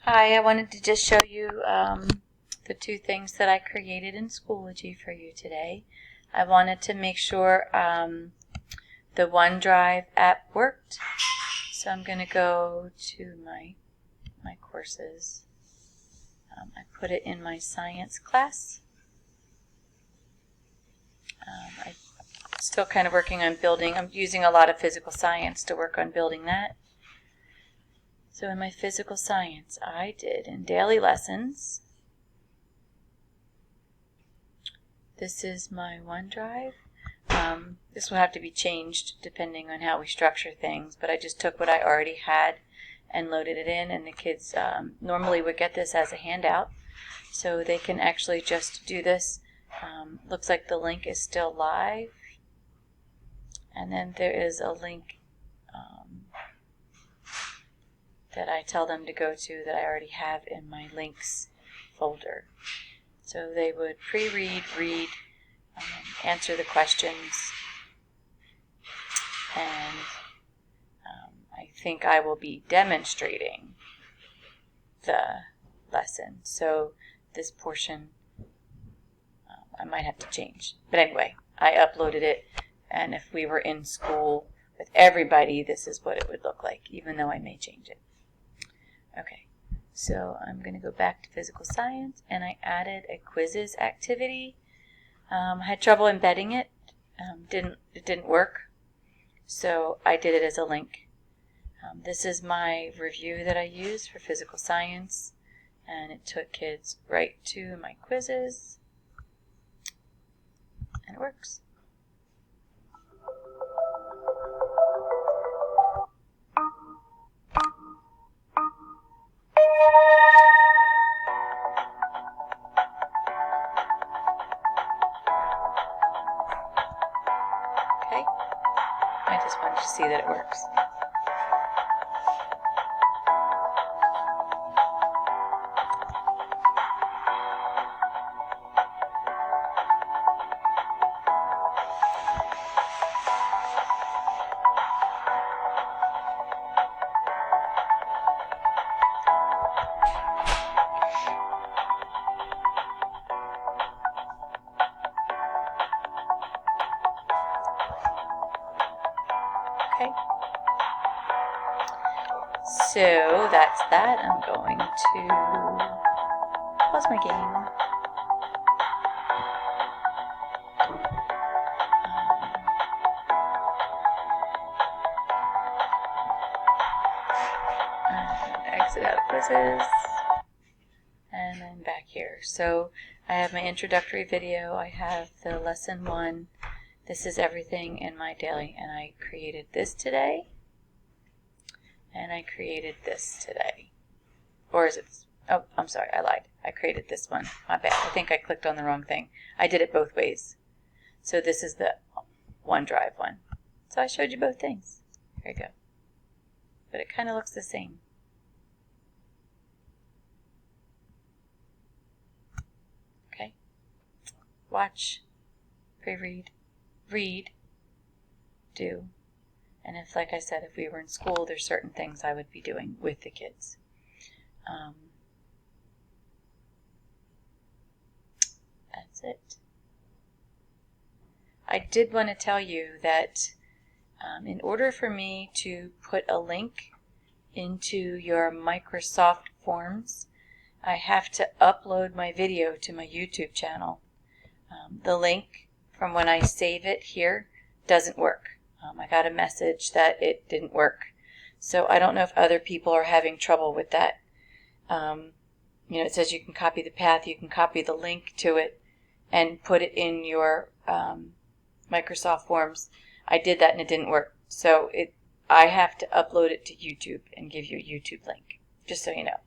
Hi, I wanted to just show you the two things that I created in Schoology for you today. I wanted to make sure the OneDrive app worked. So I'm going to go to my courses. I put it in my science class. I'm still kind of working on building. I'm using a lot of physical science to work on building that. So in my physical science, I did in daily lessons. This is my OneDrive. This will have to be changed depending on how we structure things, but I just took what I already had and loaded it in, and the kids normally would get this as a handout, so they can actually just do this. Looks like the link is still live, and then there is a link that I tell them to go to that I already have in my links folder. So they would pre-read, read, answer the questions, and I think I will be demonstrating the lesson. So this portion I might have to change. But anyway, I uploaded it, and if we were in school with everybody, this is what it would look like, even though I may change it. Okay, so I'm going to go back to physical science, and I added a quizzes activity. I had trouble embedding it. It didn't work, so I did it as a link. This is my review that I used for physical science, and it took kids right to my quizzes, and it works. Okay, I just wanted to see that it works. Okay, so that's that. I'm going to pause my game. Exit out of quizzes, and I'm back here. So I have my introductory video, I have the lesson 1, this is everything in my daily, and I created this today, and I created this today. Or is it, oh, I'm sorry, I lied. I created this one, my bad. I think I clicked on the wrong thing. I did it both ways. So this is the OneDrive one. So I showed you both things. There you go. But it kind of looks the same. Okay. Watch, pre-read, read, do. And if, like I said, if we were in school, there's certain things I would be doing with the kids. That's it. I did want to tell you that in order for me to put a link into your Microsoft Forms, I have to upload my video to my YouTube channel. The link from when I save it here doesn't work. I got a message that it didn't work. So I don't know if other people are having trouble with that. It says you can copy the path, you can copy the link to it, and put it in your Microsoft Forms. I did that and it didn't work. So I have to upload it to YouTube and give you a YouTube link, just so you know.